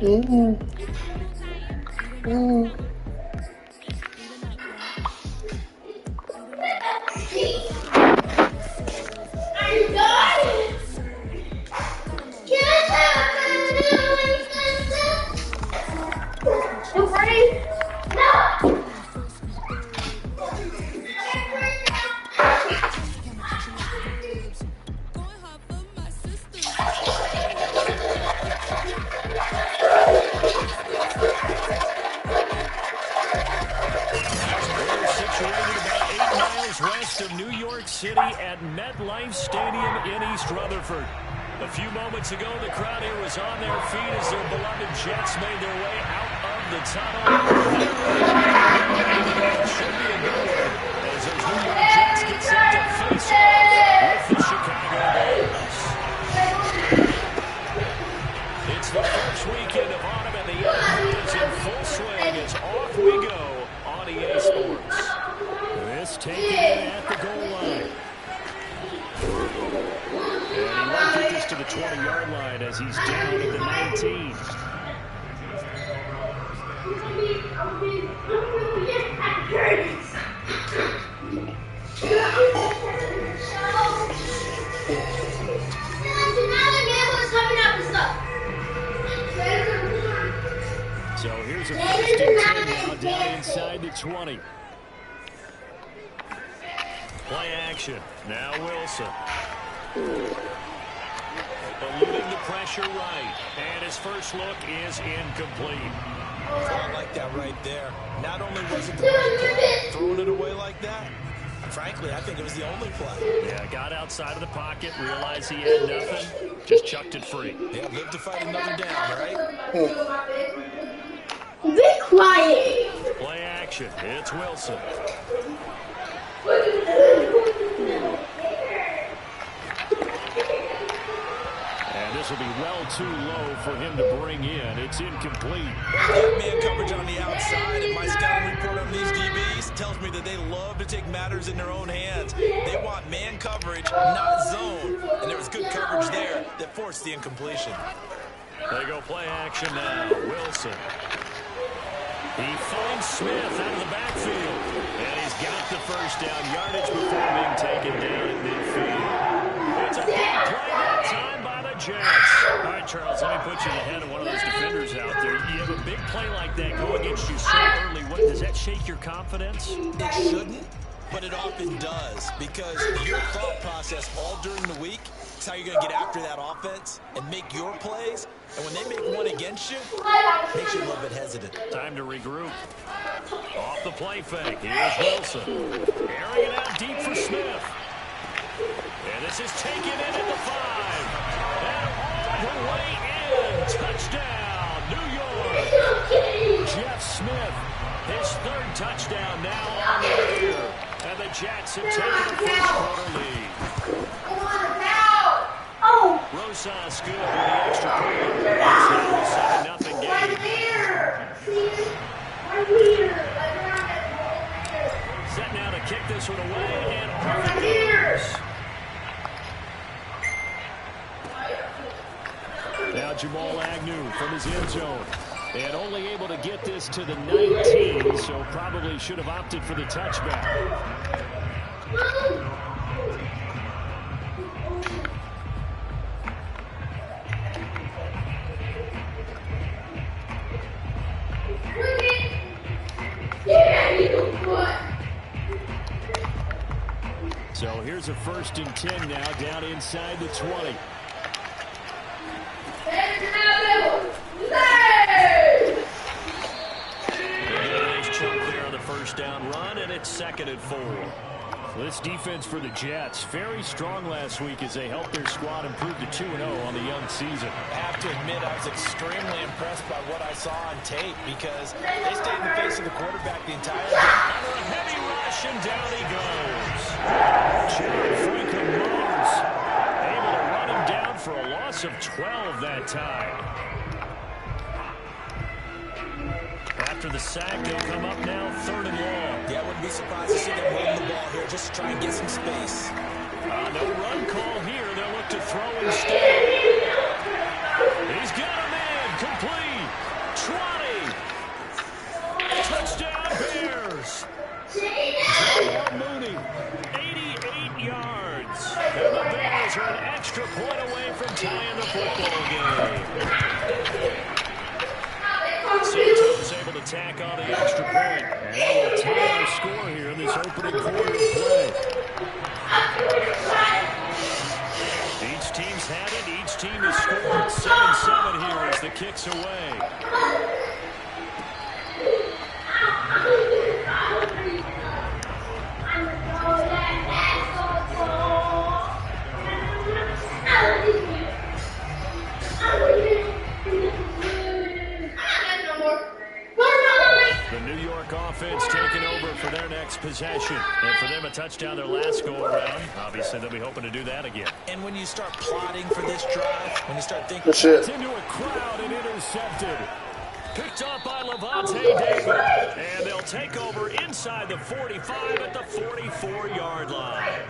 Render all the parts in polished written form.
Mm. Mm. West of New York City at MetLife Stadium in East Rutherford. A few moments ago, the crowd here was on their feet as their beloved Jets made their way out of the tunnel. They're ready. It should be a good one as those New York Jets get set to face off with the Chicago Bears. It's the first weekend of autumn and the NFL is in full swing as off we go on EA Sports. This taken in at the goal line. And he won't get this to the 20-yard line as he's down at the 19. So here's a 1st and 10 now down inside the 20. Play action. Now Wilson. Eluding the pressure right. And his first look is incomplete. I like that right there. Not only was it the right play, throwing it away like that, frankly, I think it was the only play. Yeah, got outside of the pocket, realized he had nothing, just chucked it free. Yeah, live to fight another down, right? Be quiet. Play action. It's Wilson. And this will be well too low for him to bring in. It's incomplete. Man coverage on the outside, and my scouting report on these DBs tells me that they love to take matters in their own hands. They want man coverage, not zone. And there was good coverage there that forced the incompletion. They go play action now. Wilson. He finds Smith out of the backfield. And he's got the first down yardage before being taken down at midfield. It's a big play that time by the Jets. All right, Charles, let me put you in the head of one of those defenders out there. You have a big play like that go against you so early. What, does that shake your confidence? It shouldn't, but it often does, because your thought process all during the week is how you're going to get after that offense and make your plays. And when they make one against you, it makes you a little bit hesitant. Time to regroup. Off the play fake. Here's Wilson. Airing it out deep for Smith. And this is taken in at the 5. And all the way in. Touchdown, New York. Jeff Smith, his 3rd touchdown now on the year. And the Jets have taken a first-quarter lead. Rosas good with the extra point. It's now a 7-0 game. Set now to kick this one away, and off it goes. Now Jamal Agnew from his end zone. And only able to get this to the 19, so probably should have opted for the touchback. So here's a 1st and 10 now down inside the 20. Nice chunk there on the first down run, and it's 2nd and 4. This defense for the Jets, very strong last week as they helped their squad improve to 2-0 on the young season. I have to admit, I was extremely impressed by what I saw on tape because they stayed in the face of the quarterback the entire game. Under a heavy rush, and down he goes. John Franklin Rhodes able to run him down for a loss of 12 that time. After the sack, they'll come up now 3rd and long. Yeah, I wouldn't be surprised to see them holding the ball here just to try and get some space. No run call here. They'll look to throw instead. He's got a man complete. Eagles are an extra point away from tying the football game. Santos able to tack on the extra point. And that will tie our score here in this opening quarter of play. Each team's had it. Each team has scored 7-7 here as the kick's away. The New York offense taking over for their next possession. And for them, a touchdown their last go-around. Obviously, they'll be hoping to do that again. And when you start plotting for this drive, when you start thinking... It's into a crowd and intercepted. Picked up by Levante David. And they'll take over inside the 45 at the 44-yard line.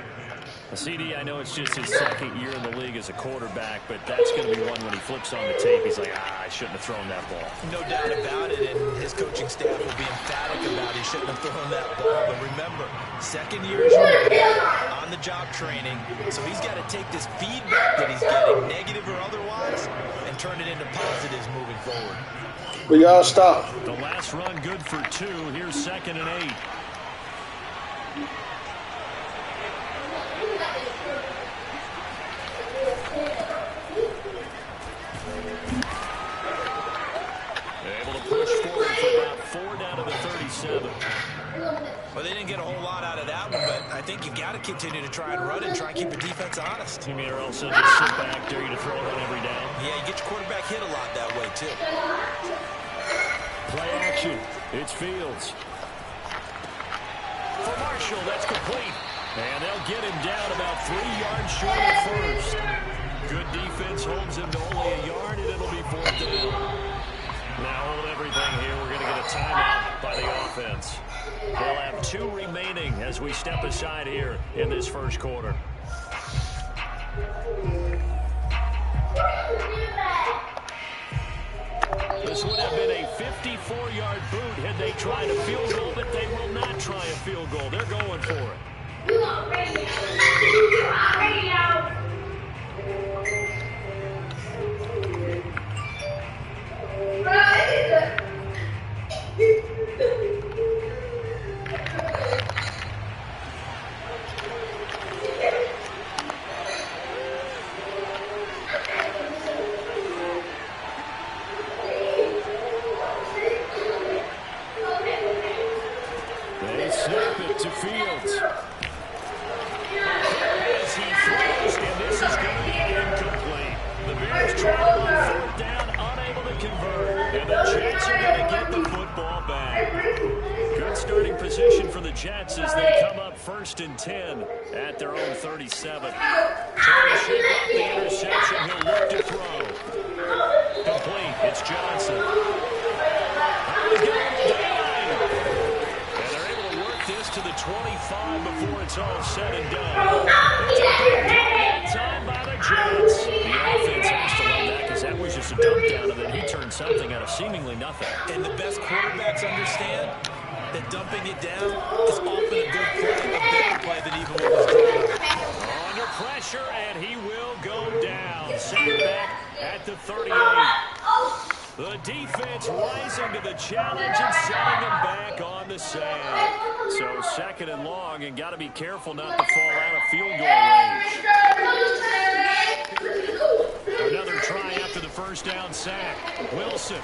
CD, I know it's just his second year in the league as a quarterback, but that's going to be one when he flips on the tape. He's like, I shouldn't have thrown that ball. No doubt about it, and his coaching staff will be emphatic about he shouldn't have thrown that ball. But remember, second year is on-the-job training, so he's got to take this feedback that he's getting, negative or otherwise, and turn it into positives moving forward. We gotta stop. The last run good for 2. Here's 2nd and 8. Able to push forward for about 4 down to the 37. Well, they didn't get a whole lot out of that one, but I think you've got to continue to try and run and try and keep the defense honest. You mean or else they'll just sit back, dare you to throw it on every down? Yeah, you get your quarterback hit a lot that way, too. Play action. It's Fields. For Marshall, that's complete. And they'll get him down about 3 yards short of first. Good defense holds him to only a yard, and it'll be 4th down. Now hold everything here. We're going to get a timeout by the offense. They'll have 2 remaining as we step aside here in this first quarter. This would have been a 54-yard boot had they tried a field goal, but they will not try a field goal. They're going for it. They snap it to Fields. As he throws, and this is going to be incomplete. The Bears try on 4th down, unable to convert. And the Jets are going to get the football back. Good starting position for the Jets as they come up 1st and 10 at their own 37. Trying to shake off the interception. He'll look to throw. Complete. It's Johnson. He's going down. And they're able to work this to the 25 before it's all said and done. It's a big time by the Jets. The offense has to love that because that was just a dump down, and then he turned something out of seemingly nothing. And the best quarterbacks understand that dumping it down is often a good play, a better play than even what was done. Under pressure, and he will go down. Set back at the 38. The defense rising to the challenge and setting him back on the sand. So 2nd and long, and got to be careful not to fall out of field goal range. Another try after the 1st down sack. Wilson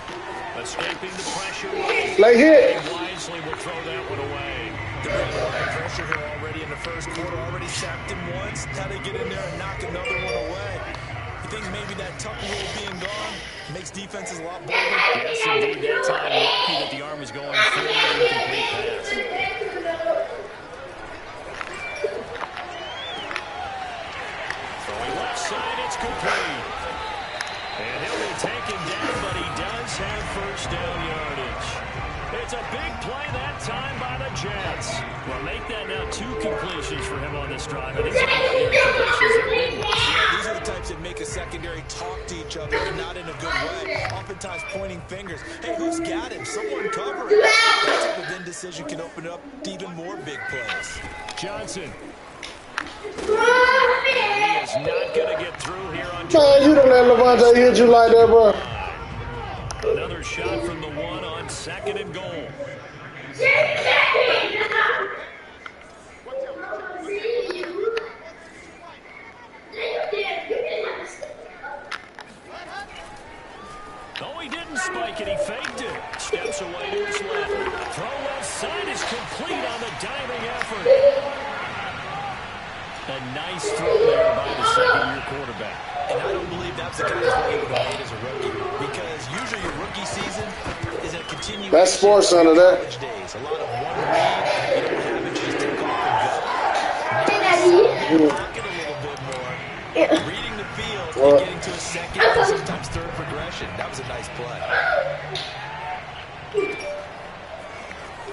escaping the pressure. Late hit. Wisely will throw that one away. They're under pressure here already in the first quarter. Already sacked him once. How they get in there and knock another one away? You think maybe that tuck rule being gone makes defenses a lot bolder? Yes, indeed. That time, lucky that the arm was going forward. Incomplete pass. Throwing left side, it's complete. And he'll be taken down, but he does have 1st down yardage. It's a big play that time by the Jets. Well, make that now 2 completions for him on this drive. And these are completions. They're big ones. Yeah, these are the types that make a secondary talk to each other and not in a good way. Oftentimes pointing fingers. Hey, who's got him? Someone cover it. That type of indecision can open up to even more big plays. Johnson. He is not man Levante hit you like that, bro? Another shot from the one on 2nd and goal. Oh, he didn't spike it. He faked it. Steps away to his left. Throw left side is complete on the diving effort. A nice throw there by the second-year quarterback. And I don't believe that's the kind of play he would have made as a rookie. Because usually your rookie season is a continuation. That's Sports Center there. Days. A lot of one read. You don't have it, just take off and go. Pocket a little bit more. Reading the field and getting to a second and sometimes third progression. That was a nice play.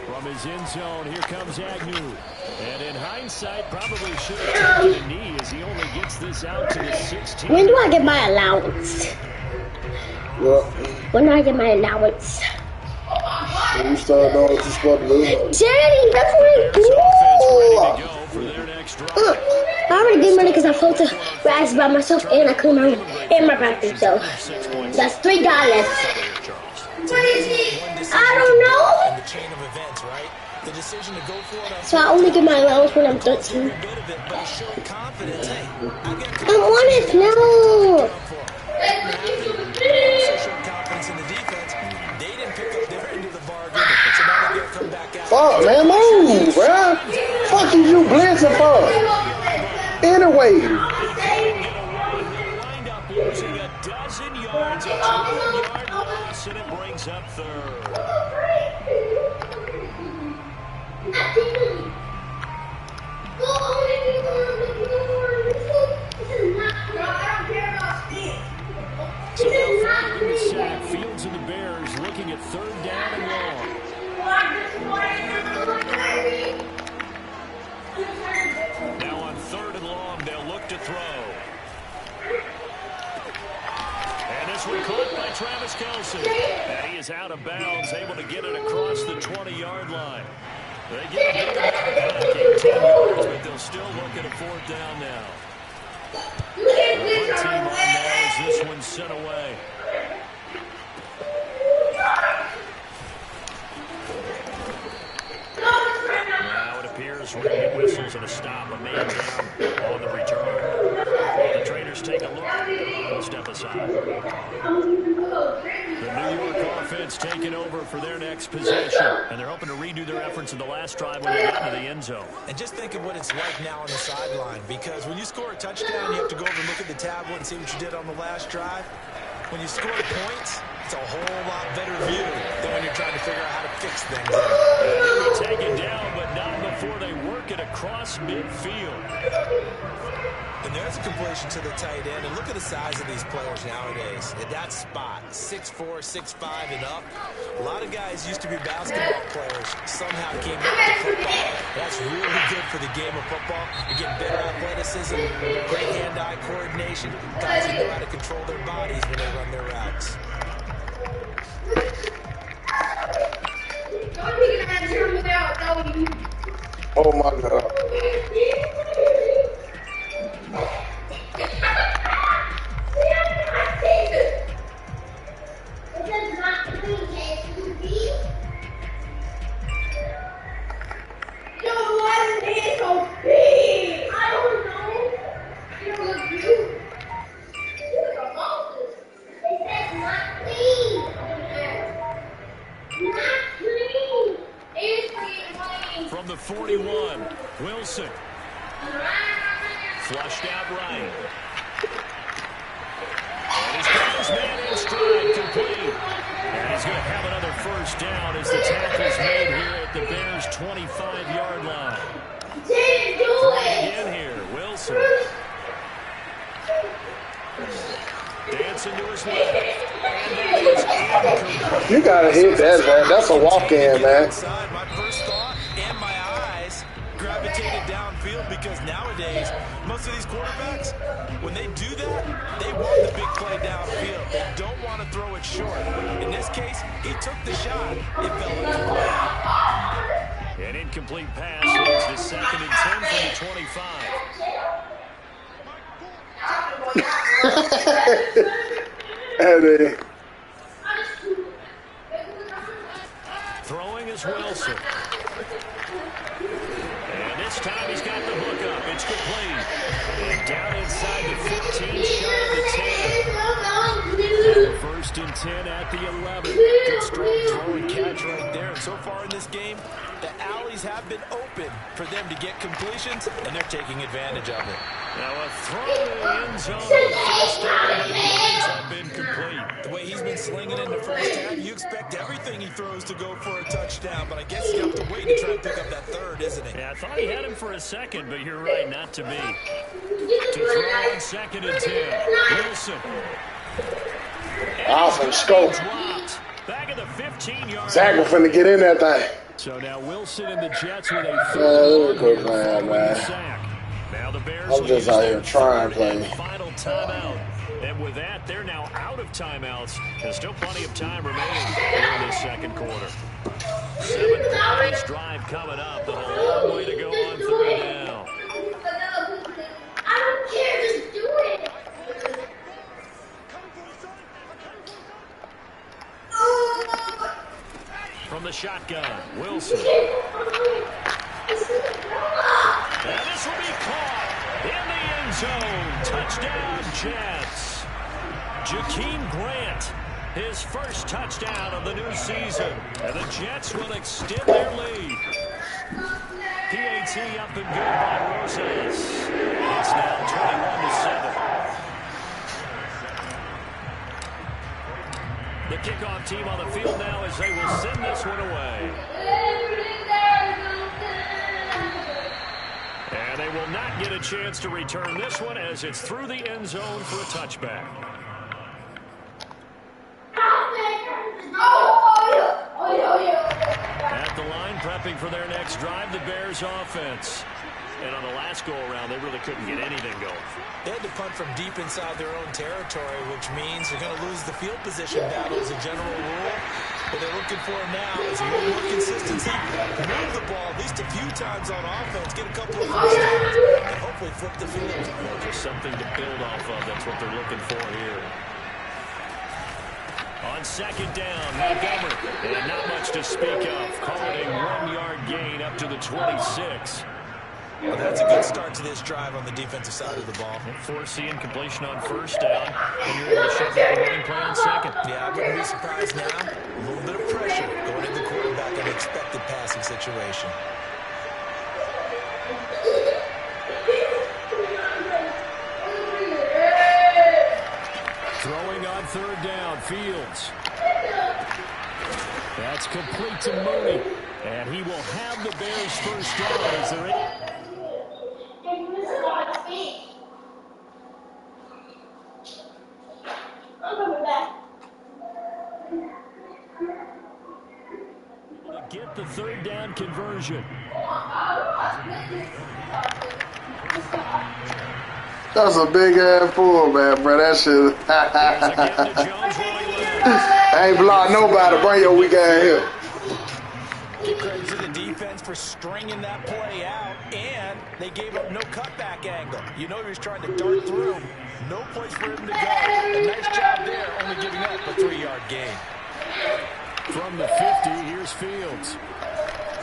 From his end zone, here comes Agnew. And in hindsight, probably should have taken a knee as he only gets this out to the 16. When do I get my allowance? Yeah. When do I get my allowance? When you start doing what you're supposed to do. Daddy, that's what I do. Ready to go for their next drive. I already did money because I flew to Rags by myself and I cleaned my room and my bathroom. So that's $3. I don't know. In the chain of events, right? The decision to go for it. So I only get my allowance when I'm 13. Bit of it, but showing confidence. Hey, I want it now. also showed confidence in the defense. They didn't pick up their end of the bargain, so now they got to come back out. Fuck, man, move, bro. Fuck is you blitzing for? Anyway. Wind up losing a dozen yards. A 2-yard loss, and it brings up third. So following the sack, Fields and the Bears looking at 3rd down and long. Now on 3rd and long, they'll look to throw. And this one caught by Travis Kelce. And he is out of bounds, able to get it across the 20-yard line. They get a big amount back, 18 yards, but they'll still look at a 4th down now. The punt team on now as this one's sent away. Now it appears we're going to get whistles and a stop, a man down on the return. The Traders take a look. We'll step aside. The New York offense taking over for their next possession. And they're hoping to redo their efforts in the last drive when they got into the end zone. And just think of what it's like now on the sideline, because when you score a touchdown, you have to go over and look at the tablet and see what you did on the last drive. When you score points, it's a whole lot better view than when you're trying to figure out how to fix things. They'll be taken down, but not before they work it across midfield. And there's a completion to the tight end. And look at the size of these players nowadays. At that spot, 6'4", 6'5", and up. A lot of guys used to be basketball players. Somehow came back to football. That's really good for the game of football. You get better athleticism, great hand-eye coordination. Guys who know how to control their bodies when they run their routes. Oh my God. From the 41, Wilson. Flushed out right. And he's got his man in stride, complete. And he's going to have another 1st down as the tackle's made here at the Bears' 25-yard line. Throwing again here, Wilson. Dancing to his left. And that is incomplete. You gotta hit that, man. That's a walk-in, man. My first thought and my eyes gravitated downfield, because nowadays, most of these quarterbacks, when they do that, they want the big play downfield. They don't want to throw it short. In this case, he took the shot. It fell incomplete. An incomplete pass leads to 2nd and 10 from the 25. And Throwing is Wilson. And this time he's got the hook up. It's complete. And down inside the 15, shy of the 10. First and 10 at the 11. Good strong throw and catch right there. And so far in this game, the alleys have been open for them to get completions, and they're taking advantage of it. Now a throw in the end zone. First down, and the plays have been complete. The way he's been slinging in the first half, you expect everything he throws to go for a touchdown, but I guess you have to wait to try and pick up that third, isn't he? Yeah, I thought he had him for a second, but you're right, not to be. To throw on 2nd and 10. Wilson. awesome scope. Back at the 15-yard. Zach was finna get in that thing. So now Wilson and the Jets with a Good plan, man. sack. Now the Bears I'm just out here trying to play. Final timeout. And with that, they're now out of timeouts. There's still plenty of time remaining in this second quarter. 7th drive coming up, but a long way to go on 3rd down. I don't care, just do it. From the shotgun, Wilson. And this will be caught in the end zone. Touchdown, Jets. Jakeem Grant, his first touchdown of the new season. And the Jets will extend their lead. PAT up and good by Rosales. It's now 21-7. The kickoff team on the field now as they will send this one away. And they will not get a chance to return this one as it's through the end zone for a touchback. At the line, prepping for their next drive, the Bears offense. And on the last go-around, they really couldn't get anything going. They had to punt from deep inside their own territory, which means they're going to lose the field position battle as a general rule. What they're looking for now is a little more consistency, move the ball at least a few times on offense, get a couple of first downs, and hopefully flip the field. Well, just something to build off of. That's what they're looking for here. On 2nd down, Montgomery. And not much to speak of. Call it a 1-yard gain up to the 26. Well, that's a good start to this drive on the defensive side of the ball. Force the incompletion on 1st down, and you're able to shut down the running play on 2nd. Yeah, I wouldn't be surprised now. A little bit of pressure going into the quarterback in an expected passing situation. Throwing on 3rd down, Fields. That's complete to Mooney. And he will have the Bears' first down as they're in. To get the 3rd down conversion. That's a big ass pull, man, bro. That shit. I ain't block nobody. Bring your weak ass here. Give credit to the defense for stringing that play out, and they gave up no cutback angle. You know he was trying to dart through. No place for him to go. A nice job there, only giving up a 3-yard gain. From the 50, here's Fields.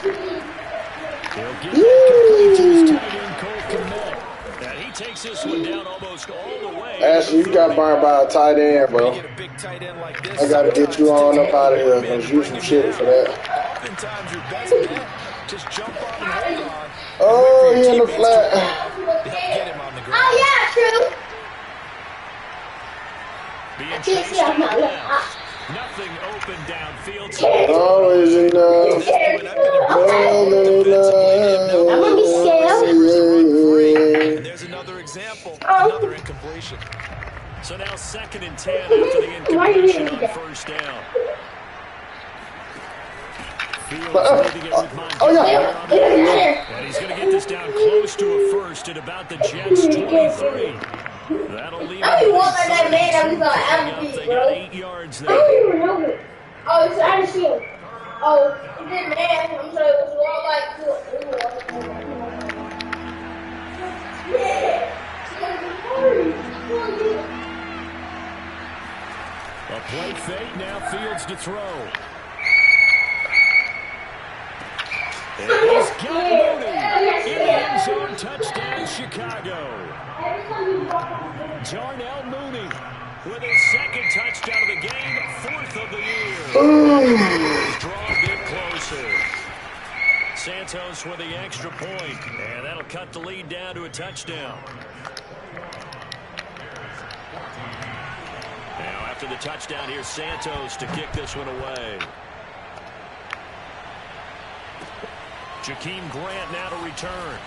He'll get that complete to his tight end, Cole Kmet. And he takes this one down almost all the way. Ashley, you got burned by a tight end, bro. Get a big tight end like this, I gotta get you on up out of here because you some shit for that. Oftentimes your best bet, just jump on and hold on. Oh, he in the flat. To help get him on the ground. Oh, yeah, true. Being chased on the left. Nothing open downfield. Always enough. I'm gonna be scared. And there's another example, another incompletion. So now 2nd and 10 after the incompletion on 1st down. Fields leaving it with Montgomery. And he's going to get this down close to a first at about the Jets' 23. That'll leave him. I don't want that man. I'm gonna They got 8 yards I there. don't even know him. Oh, it's I just see him. Oh, he did man. I'm sorry, it was all like yeah. Play fake, now Fields to throw. And he's got Mooney in the end zone. Touchdown, Chicago. Darnell Mooney with his second touchdown of the game, 4th of the year. He's drawn a bit closer. Santos with the extra point, and that'll cut the lead down to a touchdown. Now after the touchdown, here's Santos to kick this one away. Jakeem Grant now to return.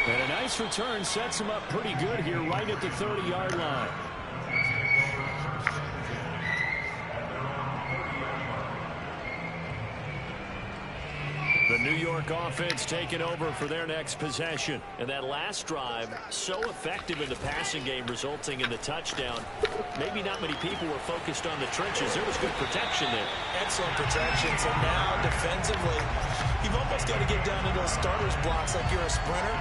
And a nice return sets him up pretty good here right at the 30-yard line. The New York offense taking over for their next possession. And that last drive, so effective in the passing game, resulting in the touchdown. Maybe not many people were focused on the trenches. There was good protection there. Excellent protection. So now, defensively, you've almost got to get down into those starters blocks like you're a sprinter.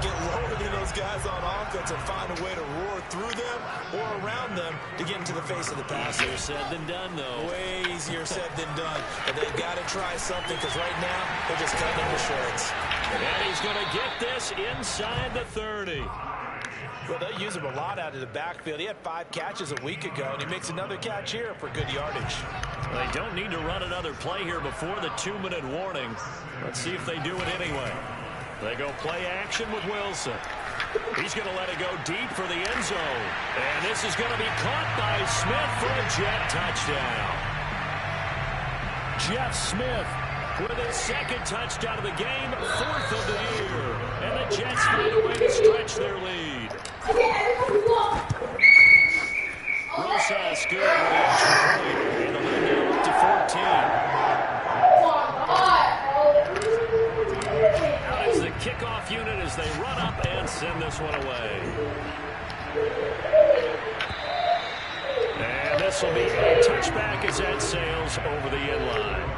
Get lower than those guys on offense and find a way to roar through them or around them to get into the face of the passer. Easier said than done, though. Way easier said than done. But they've got to try something because right now they're just cutting into shreds. And he's going to get this inside the 30. Well, they use him a lot out of the backfield. He had 5 catches a week ago, and he makes another catch here for good yardage. They don't need to run another play here before the 2-minute warning. Let's see if they do it anyway. They go play action with Wilson. He's going to let it go deep for the end zone. And this is going to be caught by Smith for a Jet touchdown. Jeff Smith with his second touchdown of the game, 4th of the year. And the Jets find a way to stretch their lead. Rosas good with the extra point. And the lead now up to 14. Out is the kickoff unit as they run up and send this one away. And this will be a touchback as that sails over the end line.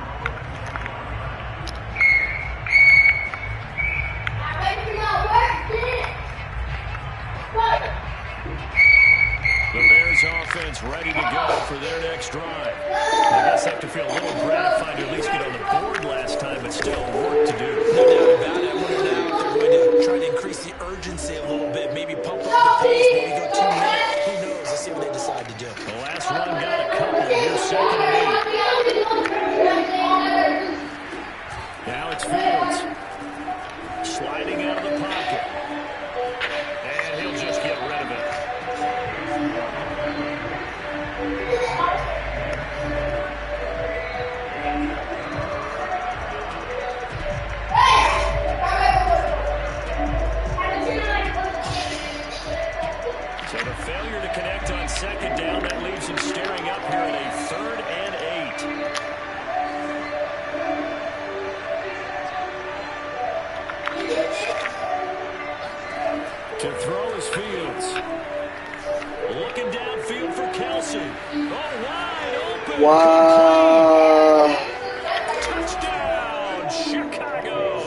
The Bears offense ready to go for their next drive. I guess they have to feel a little gratified to at least get on the board last time, but still work to do. No doubt about it. I wonder now if they're going to try to increase the urgency a little bit, maybe pump up the pace, maybe go 2 minutes. Who knows? Let's see what they decide to do. The last run got a couple. Here's 2nd and 8. Now it's Fields. Sliding out of the pocket. And he'll just get rid of it. So the failure to connect on 2nd down, that leaves him staring up here at a 3rd and 8. To throw is Fields. Looking downfield for Kelsey. Oh, wide open. Wow. Touchdown, Chicago.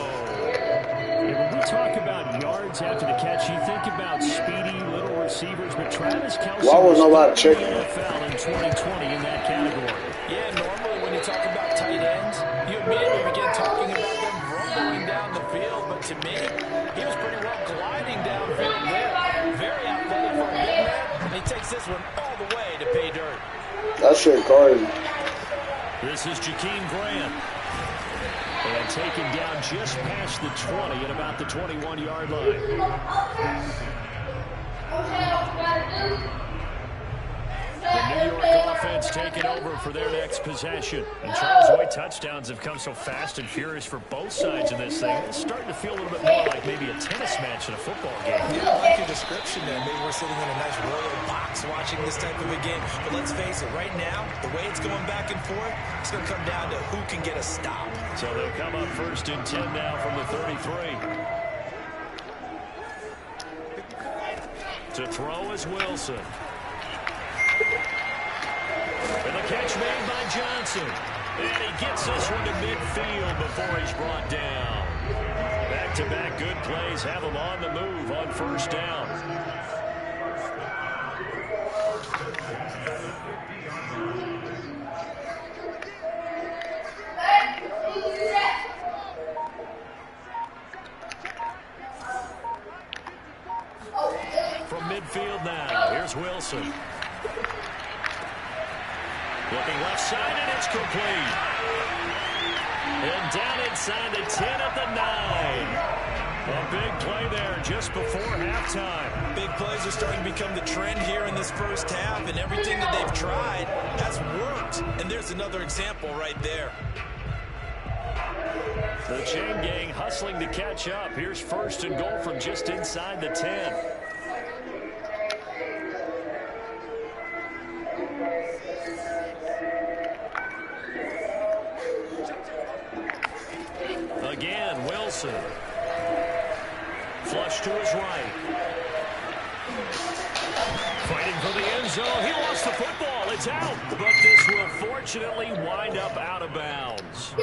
When we talk about yards after the catch, you think about speedy little receivers, but Travis Kelsey Why was nobody in the checking? NFL in 2020 in that category. Yeah, normally when you talk about tight ends, you immediately begin talking about them rumbling down the field. But to me, he was pretty well gliding downfield there. Very athletic for a big man. And he takes this one all the way to pay dirt. That shit crazy. This is Jakeem Grant. And taken down just past the 20 at about the 21-yard line. The New York offense taking over for their next possession. And Charles White touchdowns have come so fast and furious for both sides in this thing. It's starting to feel a little bit more like maybe a tennis match in a football game. Yeah, I like your description there. Maybe we're sitting in a nice royal box watching this type of a game. But let's face it, right now, the way it's going back and forth, it's going to come down to who can get a stop. So they'll come up 1st and 10 now from the 33. To throw is Wilson. And the catch made by Johnson. And he gets this one to midfield before he's brought down. Back-to-back good plays have him on the move on 1st down. From midfield now, here's Wilson. Looking left side, and it's complete. And down inside the 10 at the 9. A big play there just before halftime. Big plays are starting to become the trend here in this first half, and everything that they've tried has worked. And there's another example right there. The chain gang hustling to catch up. Here's first and goal from just inside the 10. Again, Wilson. Flush to his right. Fighting for the end zone. He lost the football. It's out. But this will fortunately wind up out of bounds.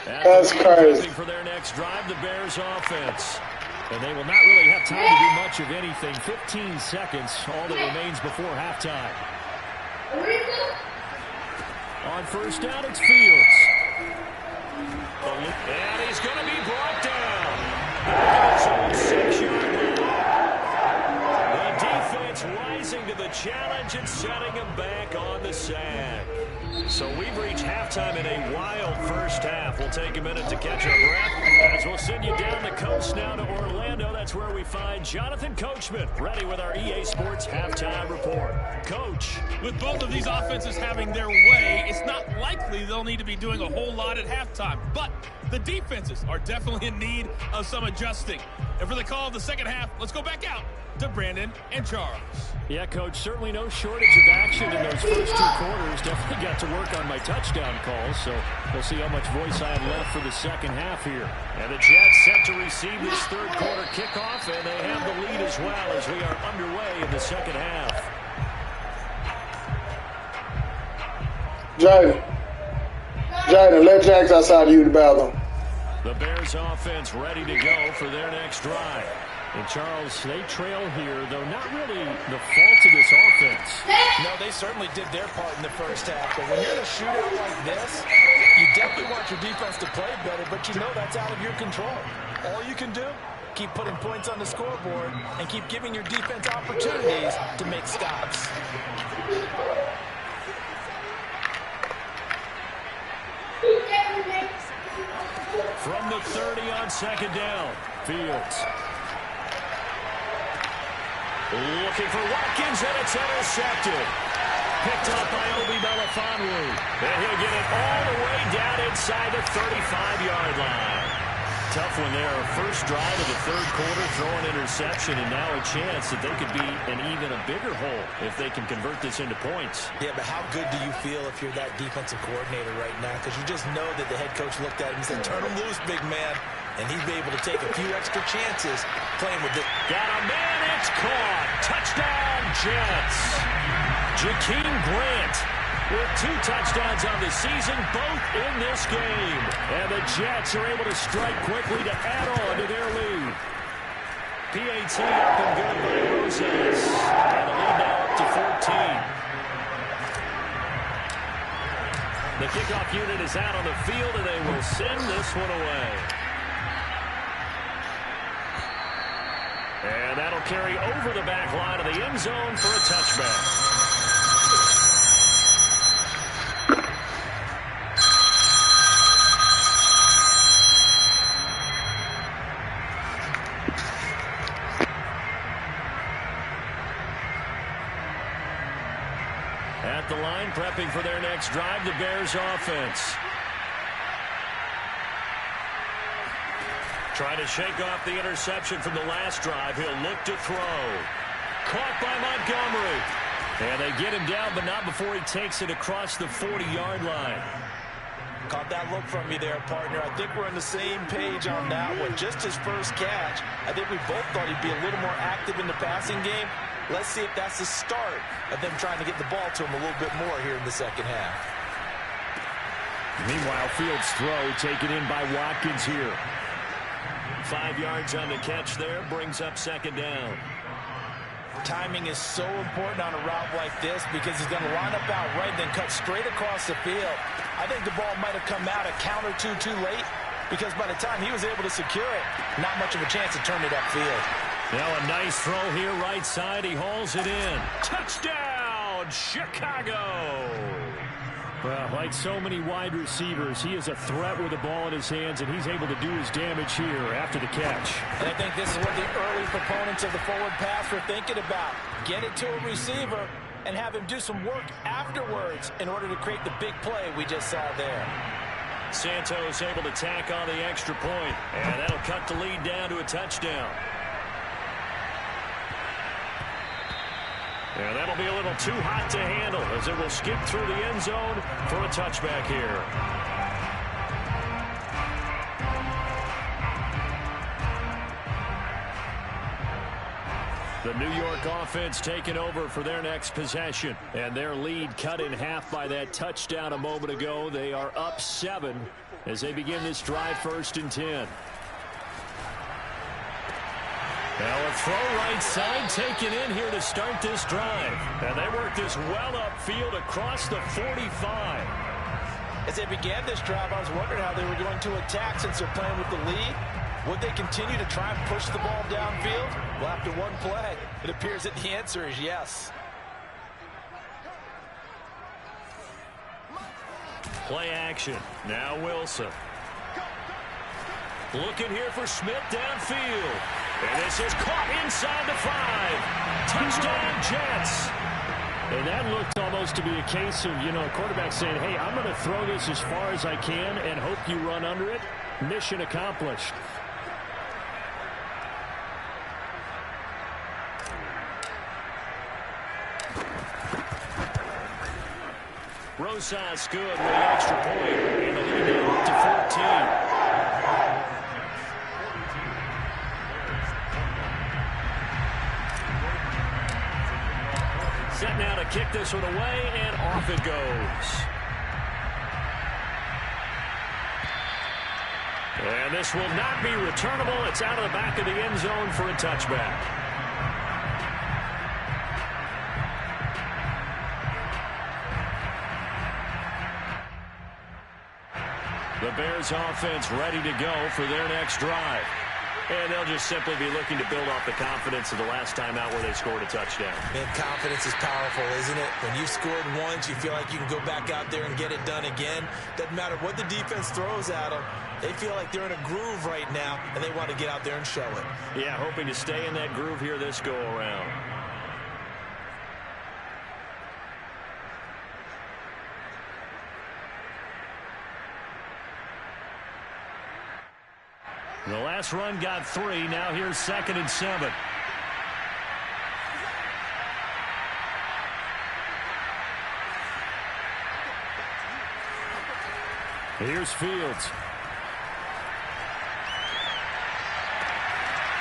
That's crazy. For their next drive, the Bears offense. And they will not really have time to do much of anything. 15 seconds, all that remains before halftime. On first down, it's Fields. And he's going to be brought down. The defense rising to the challenge and setting him back on the sack. So we've reached halftime in a wild first half. We'll take a minute to catch our breath as we'll send you down the coast now to Orlando. That's where we find Jonathan Coachman ready with our EA Sports halftime report. Coach. With both of these offenses having their way, it's not likely they'll need to be doing a whole lot at halftime. But the defenses are definitely in need of some adjusting. And for the call of the second half, let's go back out to Brandon and Charles. Yeah, Coach, certainly no shortage of action in those first two quarters. Definitely got to work on my touchdown calls, so we'll see how much voice I have left for the second half here. And the Jets set to receive this third quarter kickoff, and they have the lead as well as we are underway in the second half. Jaden, let Jax outside of you to bathroom. The Bears offense ready to go for their next drive. And Charles, they trail here, though not really the fault of this offense. No, they certainly did their part in the first half. But when you're in a shootout like this, you definitely want your defense to play better, but you know that's out of your control. All you can do, keep putting points on the scoreboard and keep giving your defense opportunities to make stops. From the 30 on second down, Fields. Looking for Watkins, and it's intercepted. Picked up by Obi Melifonwu. And he'll get it all the way down inside the 35-yard line. Tough one there. First drive of the third quarter, throw an interception, and now a chance that they could be in even a bigger hole if they can convert this into points. Yeah, but how good do you feel if you're that defensive coordinator right now? Because you just know that the head coach looked at him and said, turn him loose, big man. And he'd be able to take a few extra chances playing with it. Got a man, it's caught. Touchdown, Jets. Jakeem Grant with 2 touchdowns on the season, both in this game. And the Jets are able to strike quickly to add on to their lead. PAT up and good by Rosas. And the lead now up to 14. The kickoff unit is out on the field, and they will send this one away. And that'll carry over the back line of the end zone for a touchback. At the line, prepping for their next drive, the Bears offense. Trying to shake off the interception from the last drive. He'll look to throw. Caught by Montgomery. And they get him down, but not before he takes it across the 40-yard line. Caught that look from you there, partner. I think we're on the same page on that one. Just his first catch. I think we both thought he'd be a little more active in the passing game. Let's see if that's the start of them trying to get the ball to him a little bit more here in the second half. Meanwhile, Fields' throw taken in by Watkins here. 5 yards on the catch there, brings up second down. Timing is so important on a route like this because he's going to line up out right, then cut straight across the field. I think the ball might have come out a count or two too late because by the time he was able to secure it, not much of a chance to turn it upfield. Now a nice throw here, right side. He hauls it in. Touchdown, Chicago! Well, like so many wide receivers, he is a threat with the ball in his hands, and he's able to do his damage here after the catch. And I think this is what the early proponents of the forward pass were thinking about. Get it to a receiver and have him do some work afterwards in order to create the big play we just saw there. Santos able to tack on the extra point, and that'll cut the lead down to a touchdown. And that'll be a little too hot to handle as it will skip through the end zone for a touchback here. The New York offense taking over for their next possession. And their lead cut in half by that touchdown a moment ago. They are up 7 as they begin this drive, 1st and 10. Now a throw right side taken in here to start this drive. And they work this well upfield across the 45. As they began this drive, I was wondering how they were going to attack since they're playing with the lead. Would they continue to try and push the ball downfield? Well, after one play, it appears that the answer is yes. Play action. Now Wilson. Looking here for Smith downfield. And this is caught inside the 5. Touchdown, Jets. And that looked almost to be a case of, a quarterback saying, hey, I'm going to throw this as far as I can and hope you run under it. Mission accomplished. Rosas good with the extra point. And the lead now up to 14. Set now to kick this one away, and off it goes. And this will not be returnable. It's out of the back of the end zone for a touchback. The Bears offense ready to go for their next drive. And they'll just simply be looking to build off the confidence of the last time out where they scored a touchdown. Man, confidence is powerful, isn't it? When you've scored once, you feel like you can go back out there and get it done again. Doesn't matter what the defense throws at them. They feel like they're in a groove right now, and they want to get out there and show it. Yeah, hoping to stay in that groove here this go-around. The last run got 3. Now here's 2nd and 7. Here's Fields.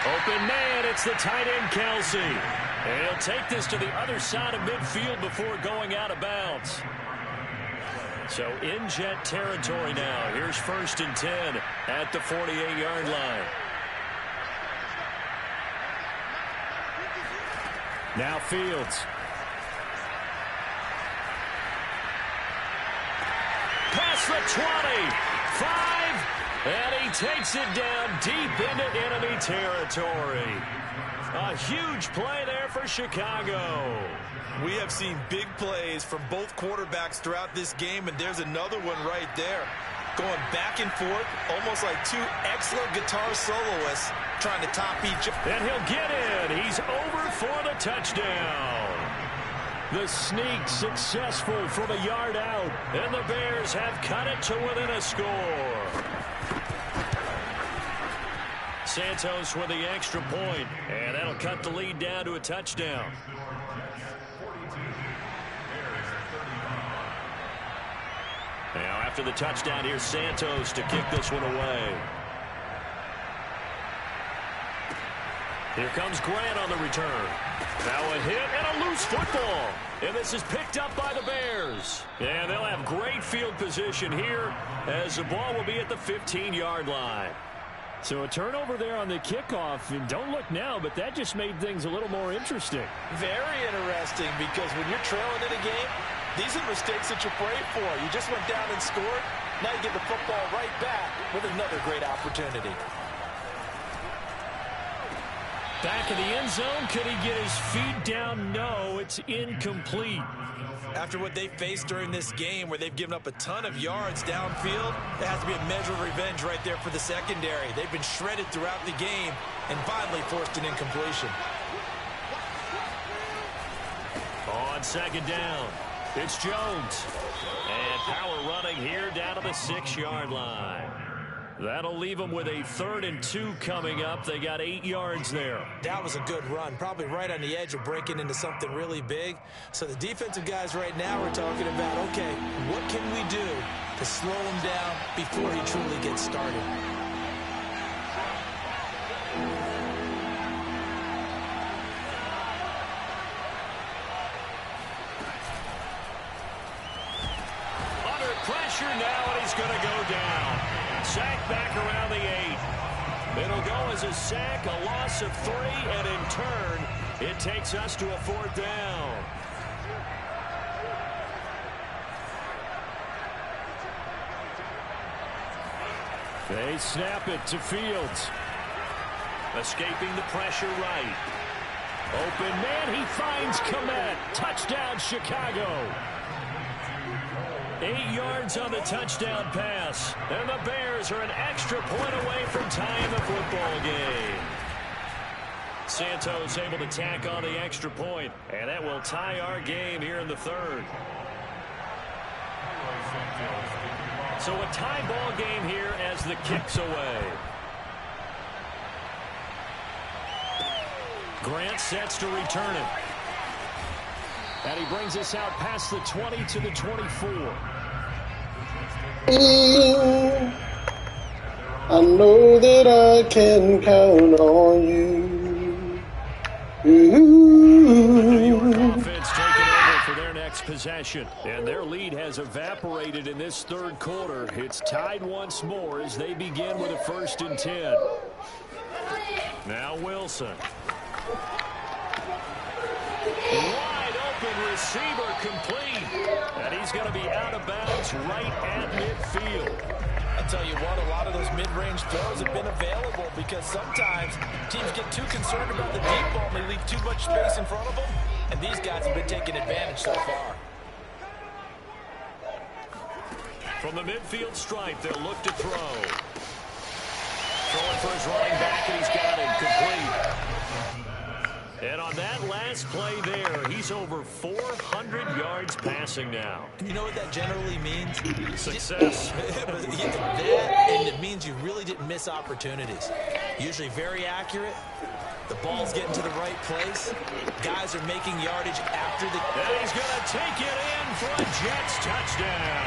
Open man, it's the tight end Kelsey. And he'll take this to the other side of midfield before going out of bounds. So in Jet territory now. Here's 1st and 10 at the 48-yard line. Now Fields. Past the 20. 5. And he takes it down deep into enemy territory. A huge play there for Chicago. We have seen big plays from both quarterbacks throughout this game, and there's another one right there. Going back and forth, almost like two excellent guitar soloists trying to top each other. And he'll get in. He's over for the touchdown. The sneak successful from a yard out, and the Bears have cut it to within a score. Santos with the extra point, and that'll cut the lead down to a touchdown. Now after the touchdown, here's Santos to kick this one away. Here comes Grant on the return. Now a hit and a loose football. And this is picked up by the Bears. And they'll have great field position here as the ball will be at the 15-yard line. So a turnover there on the kickoff. And don't look now, but that just made things a little more interesting. Very interesting, because when you're trailing in a game, these are mistakes that you pray for. You just went down and scored. Now you get the football right back with another great opportunity. Back in the end zone. Could he get his feet down? No, it's incomplete. After what they faced during this game, where they've given up a ton of yards downfield, there has to be a measure of revenge right there for the secondary. They've been shredded throughout the game and finally forced an incompletion. On second down, it's Jones. And power running here down to the 6-yard line. That'll leave them with a 3rd and 2 coming up. They got 8 yards there. That was a good run, probably right on the edge of breaking into something really big. So the defensive guys right now are talking about, okay, what can we do to slow him down before he truly gets started? Under pressure now, and he's going to go down. Sack back around the 8. It'll go as a sack, a loss of 3, and in turn, it takes us to a 4th down. They snap it to Fields. Escaping the pressure right. Open man, he finds Kmet. Touchdown, Chicago. 8 yards on the touchdown pass. And the Bears are an extra point away from tying the football game. Santos able to tack on the extra point, and that will tie our game here in the 3rd. So a tie ball game here as the kick's away. Grant sets to return it. And he brings us out past the 20 to the 24. I know that I can count on you. New York offense taking over for their next possession. And their lead has evaporated in this 3rd quarter. It's tied once more as they begin with a 1st and 10. Now Wilson. Wide open receiver complete. And he's going to be out of bounds right at midfield. I'll tell you what, a lot of those mid-range throws have been available because sometimes teams get too concerned about the deep ball and they leave too much space in front of them. And these guys have been taking advantage so far. From the midfield stripe, they'll look to throw. Throwing for his running back, and he's got it complete. And on that last play there, he's over 400 yards passing now. And you know what that generally means? Success. That, and it means you really didn't miss opportunities. Usually very accurate. The ball's getting to the right place. Guys are making yardage after the... And he's going to take it in for a Jets touchdown.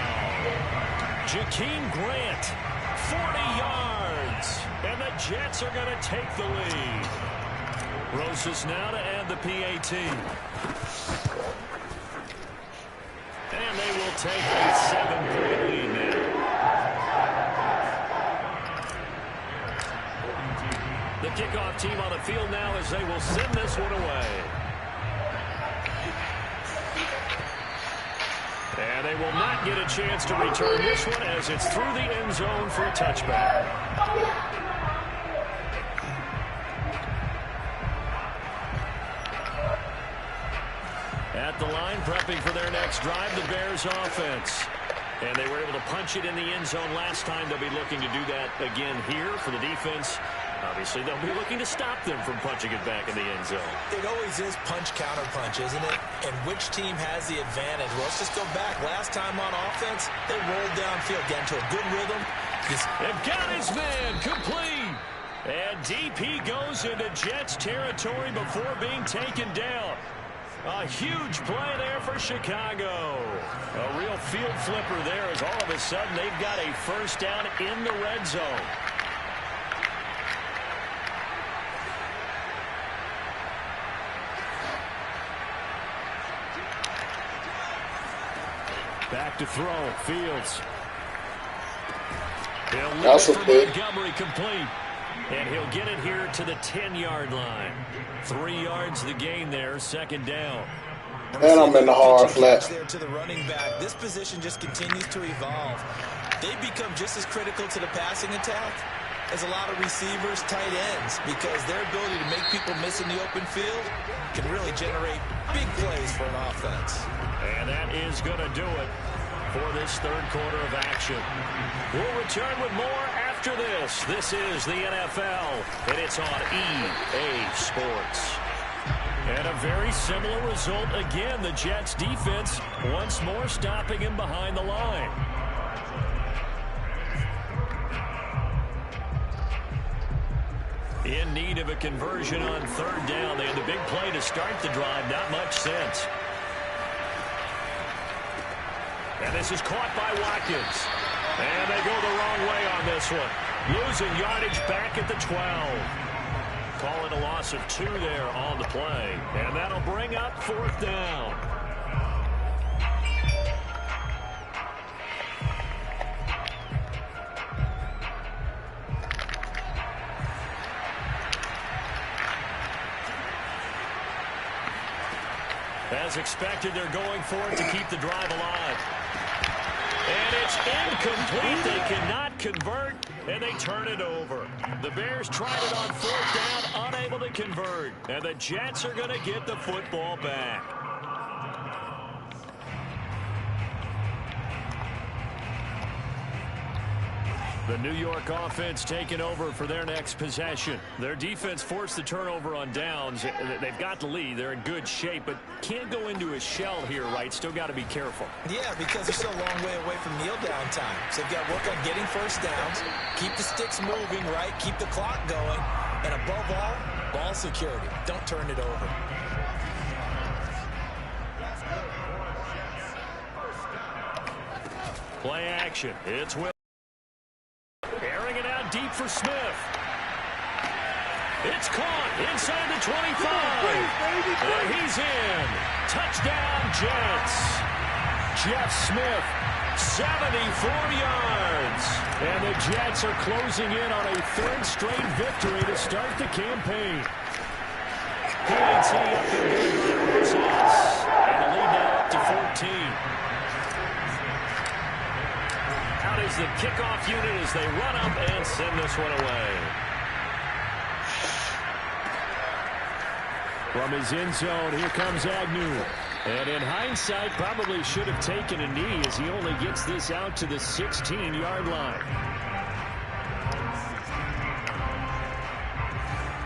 Jakeem Grant, 40 yards. And the Jets are going to take the lead. Rosas now to add the PAT. And they will take a 7-point lead now. The kickoff team on the field now as they will send this one away. And they will not get a chance to return this one as it's through the end zone for a touchback. At the line, prepping for their next drive, the Bears offense. And they were able to punch it in the end zone last time. They'll be looking to do that again here for the defense. Obviously, they'll be looking to stop them from punching it back in the end zone. It always is punch-counter-punch, isn't it? And which team has the advantage? Well, let's just go back. Last time on offense, they rolled downfield, got into a good rhythm. And got his man complete. And DP goes into Jets territory before being taken down. A huge play there for Chicago. A real field flipper there as all of a sudden they've got a 1st down in the red zone. back to throw. Fields. He'll leave That's it a for pick. Montgomery complete. And he'll get it here to the 10-yard line. 3 yards the gain there, second down. And I'm in the hard flat. There to the running back. This position just continues to evolve. They become just as critical to the passing attack as a lot of receivers, tight ends, because their ability to make people miss in the open field can really generate big plays for an offense. And that is going to do it for this third quarter of action. We'll return with more after this. This is the NFL, and it's on EA Sports. And a very similar result again. The Jets defense once more stopping him behind the line. In need of a conversion on third down. They had the big play to start the drive. Not much sense. And this is caught by Watkins. And they go the wrong way on this one. Losing yardage back at the 12. Call it a loss of 2 there on the play. And that'll bring up fourth down. As expected, they're going for it to keep the drive alive. And it's incomplete. They cannot convert, and they turn it over. The Bears tried it on fourth down, unable to convert. And the Jets are going to get the football back. The New York offense taking over for their next possession. Their defense forced the turnover on downs. They've got the lead. They're in good shape, but can't go into a shell here, right? Still got to be careful. Yeah, because they're still a long way away from kneel down time. So they've got to work on getting first downs, keep the sticks moving, right? Keep the clock going. And above all, ball security. Don't turn it over. Play action. It's Will. Airing it out deep for Smith. It's caught inside the 25. And he's in. Touchdown, Jets. Jeff Smith, 74 yards. And the Jets are closing in on a third straight victory to start the campaign. PAT up in good. And the lead now up to 14. Out is the kickoff unit as they run up and send this one away. From his end zone, here comes Agnew. And in hindsight, probably should have taken a knee as he only gets this out to the 16-yard line.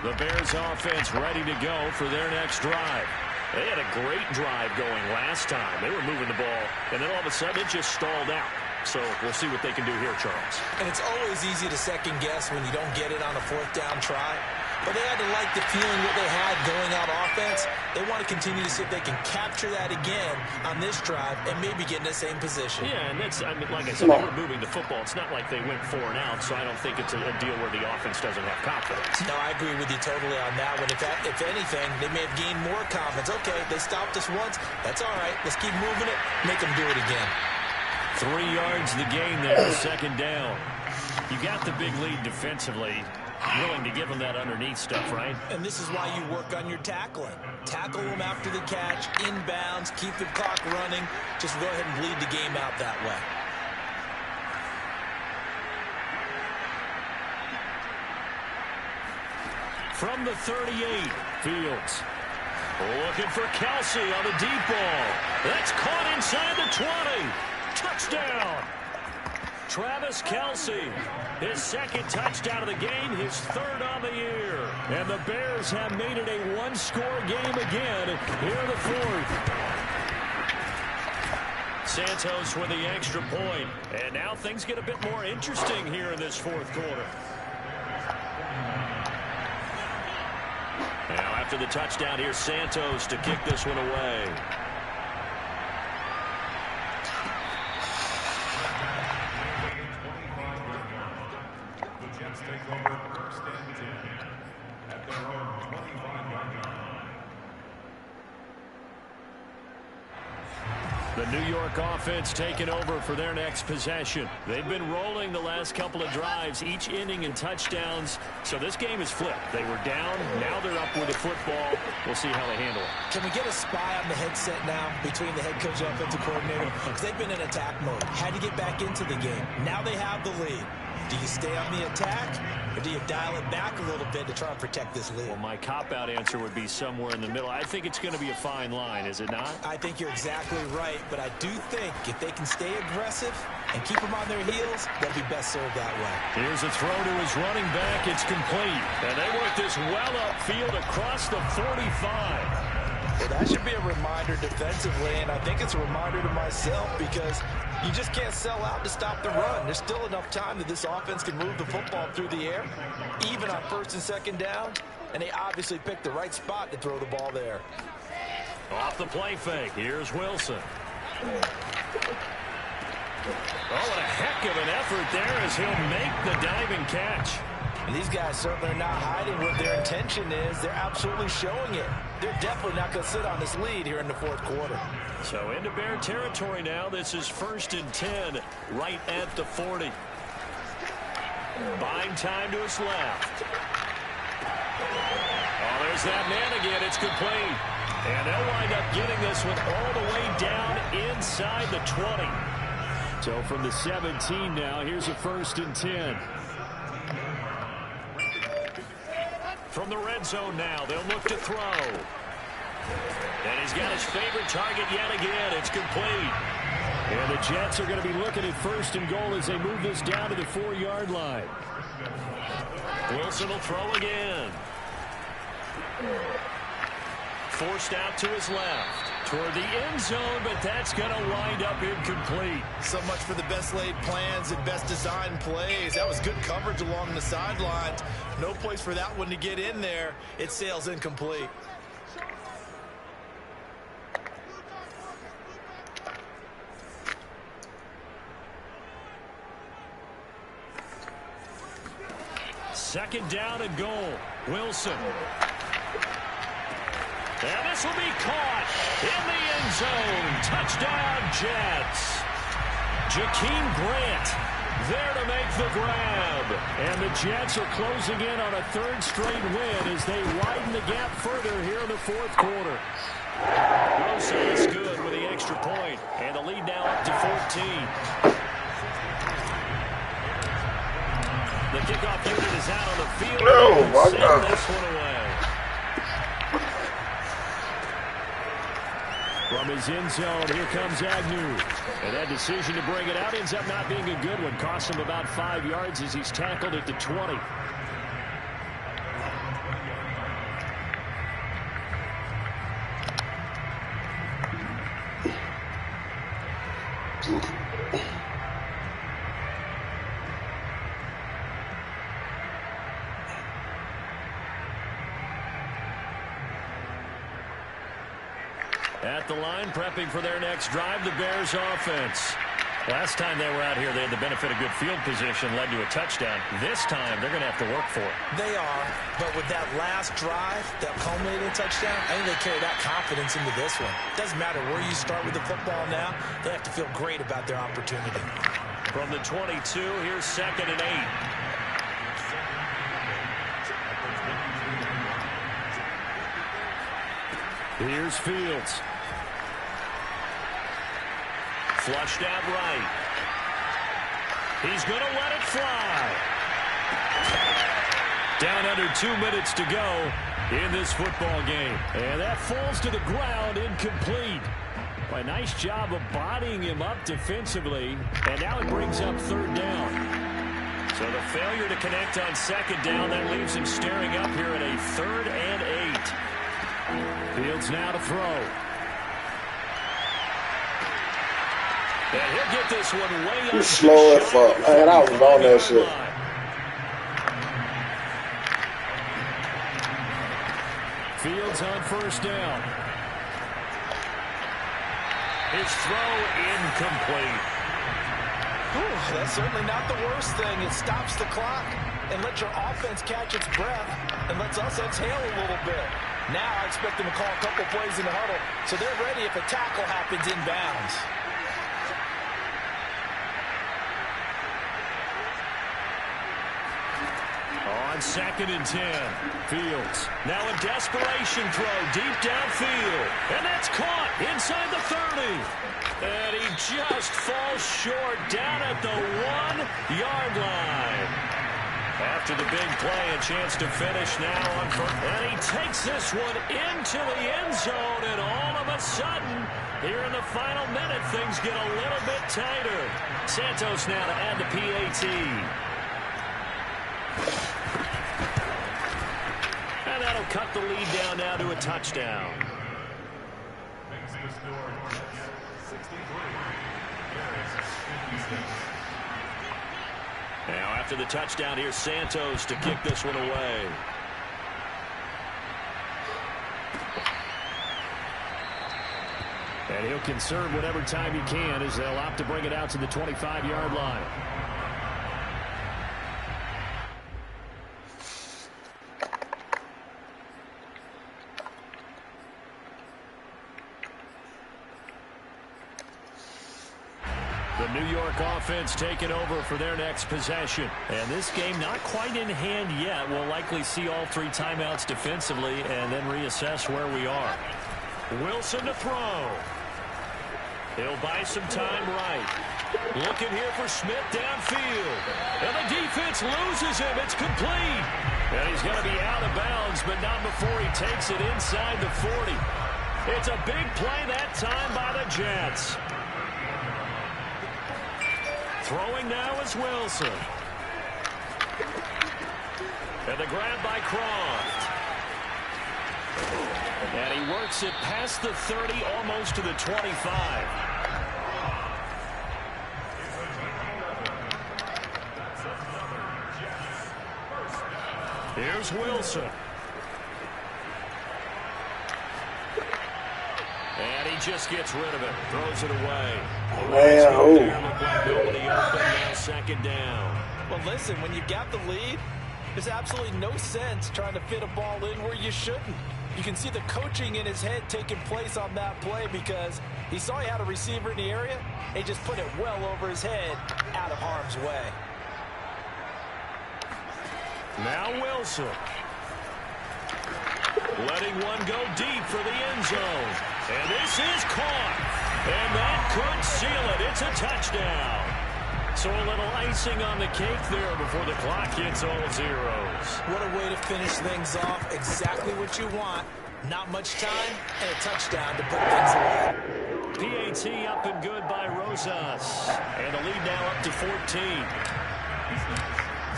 The Bears offense ready to go for their next drive. They had a great drive going last time. They were moving the ball, and then all of a sudden it just stalled out. So we'll see what they can do here, Charles. And it's always easy to second guess when you don't get it on a fourth down try. But they had to like the feeling that they had going out offense. They want to continue to see if they can capture that again on this drive and maybe get in the same position. Yeah, and that's, I mean, like I said, they were moving the football. It's not like they went 4 and out, so I don't think it's a deal where the offense doesn't have confidence. No, I agree with you totally on that one. If anything, they may have gained more confidence. Okay, they stopped us once. That's all right. Let's keep moving it. Make them do it again. 3 yards the gain there, second down. You got the big lead defensively. Willing to give them that underneath stuff, right? And this is why you work on your tackling. Tackle them after the catch, inbounds, keep the clock running. Just go ahead and bleed the game out that way. From the 38, Fields. Looking for Kelsey on the deep ball. That's caught inside the 20. Touchdown. Travis Kelce, his second touchdown of the game, his third on the year. And the Bears have made it a one-score game again here in the fourth. Santos with the extra point. And now things get a bit more interesting here in this fourth quarter. Now after the touchdown, here's Santos to kick this one away. The New York offense taking over for their next possession. They've been rolling the last couple of drives, each inning in touchdowns. So this game is flipped. They were down. Now they're up with the football. We'll see how they handle it. Can we get a spy on the headset now between the head coach and offensive coordinator? Because they've been in attack mode. Had to get back into the game. Now they have the lead. Do you stay on the attack, or do you dial it back a little bit to try and protect this lead? Well, my cop-out answer would be somewhere in the middle. I think it's going to be a fine line, is it not? I think you're exactly right, but I do think if they can stay aggressive and keep them on their heels, they'll be best served that way. Here's a throw to his running back. It's complete. And they work this well upfield across the 45. Well, that should be a reminder defensively, and I think it's a reminder to myself because you just can't sell out to stop the run. There's still enough time that this offense can move the football through the air, even on first and second down, and they obviously picked the right spot to throw the ball there. Off the play fake, here's Wilson. Oh, what a heck of an effort there as he'll make the diving catch. And these guys certainly are not hiding what their intention is. They're absolutely showing it. They're definitely not going to sit on this lead here in the fourth quarter. So into Bear territory now. This is 1st and 10 right at the 40. Buying time to his left. Oh, there's that man again. It's complete. And they'll wind up getting this one all the way down inside the 20. So from the 17 now, here's a 1st and 10. From the red zone now, they'll look to throw. And he's got his favorite target yet again. It's complete. And the Jets are going to be looking at 1st and goal as they move this down to the 4-yard line. Wilson will throw again. Forced out to his left. Toward the end zone, but that's going to wind up incomplete. So much for the best laid plans and best designed plays. That was good coverage along the sidelines. No place for that one to get in there. It sails incomplete. Second down and goal. Wilson. And this will be caught in the end zone. Touchdown, Jets. Jakeem Grant there to make the grab. And the Jets are closing in on a 3rd straight win as they widen the gap further here in the 4th quarter. Wilson is good with the extra point. And the lead now up to 14. The kickoff unit is out on the field. Oh, my God. This one away. From his end zone, here comes Agnew. And that decision to bring it out ends up not being a good one. Cost him about 5 yards as he's tackled at the 20. At the line, prepping for their next drive, the Bears offense. Last time they were out here, they had the benefit of good field position, led to a touchdown. This time, they're going to have to work for it. They are, but with that last drive, that culminating touchdown, I think they carry that confidence into this one. Doesn't matter where you start with the football now, they have to feel great about their opportunity. From the 22, here's 2nd and 8. Here's Fields. Flushed out right. He's going to let it fly. Down under 2 minutes to go in this football game. And that falls to the ground, incomplete. A nice job of bodying him up defensively. And now it brings up 3rd down. So the failure to connect on 2nd down, that leaves him staring up here at a 3rd and 8. Fields now to throw. And he'll get this one way up. You slow as fuck. Man, I was on that shit. Fields on 1st down. His throw incomplete. Whew, that's certainly not the worst thing. It stops the clock and lets your offense catch its breath and lets us exhale a little bit. Now I expect them to call a couple plays in the huddle, so they're ready if a tackle happens inbounds. On 2nd and 10, Fields. Now a desperation throw deep downfield. And that's caught inside the 30. And he just falls short down at the 1-yard line. After the big play, a chance to finish now on first. And he takes this one into the end zone. And all of a sudden, here in the final minute, things get a little bit tighter. Santos now to add the PAT. And that'll cut the lead down now to a touchdown. Now after the touchdown, here's Santos to kick this one away. And he'll conserve whatever time he can as they'll opt to bring it out to the 25-yard line. The New York offense taking over for their next possession. And this game not quite in hand yet. We'll likely see all 3 timeouts defensively and then reassess where we are. Wilson to throw. He'll buy some time right. Looking here for Smith downfield. And the defense loses him. It's complete. And he's going to be out of bounds, but not before he takes it inside the 40. It's a big play that time by the Jets. Throwing now is Wilson. And the grab by Croft. And he works it past the 30, almost to the 25. Here's Wilson. And he just gets rid of it. Throws it away. Nobody open now, 2nd down. Well, listen, when you got the lead, there's absolutely no sense trying to fit a ball in where you shouldn't. You can see the coaching in his head taking place on that play because he saw he had a receiver in the area and he just put it well over his head out of harm's way. Now Wilson. Letting one go deep for the end zone. And this is caught. And that could seal it. It's a touchdown. So a little icing on the cake there before the clock hits all zeros. What a way to finish things off. Exactly what you want. Not much time and a touchdown to put things away. PAT up and good by Rosas. And the lead now up to 14.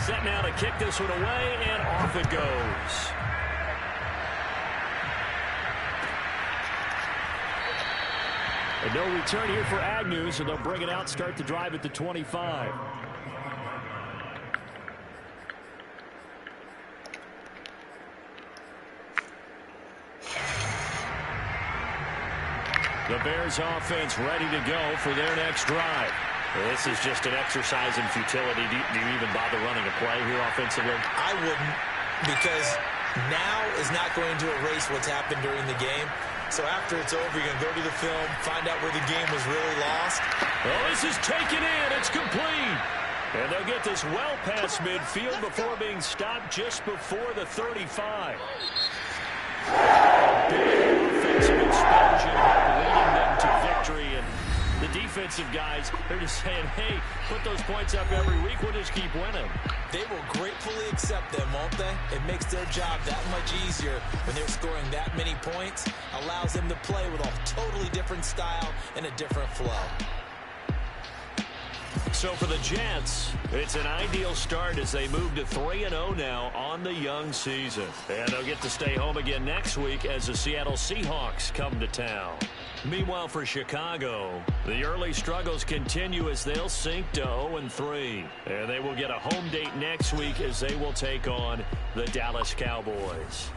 Set now to kick this one away, and off it goes. And no return here for Agnew, so they'll bring it out, start the drive at the 25. The Bears offense ready to go for their next drive. This is just an exercise in futility. Do you even bother running a play here offensively? I wouldn't, because now is not going to erase what's happened during the game. So after it's over, you're going to go to the film, find out where the game was really lost. Oh, this is taken in. It's complete. And they'll get this well past midfield before being stopped just before the 35. Big offensive explosion leading them to victory. And the defensive guys, they're just saying, hey, put those points up every week. We'll just keep winning. They will gratefully accept them, won't they? It makes their job that much easier when they're scoring that many points. Allows them to play with a totally different style and a different flow. So for the Jets, it's an ideal start as they move to 3-0 now on the young season. And they'll get to stay home again next week as the Seattle Seahawks come to town. Meanwhile, for Chicago, the early struggles continue as they'll sink to 0-3. And they will get a home date next week as they will take on the Dallas Cowboys.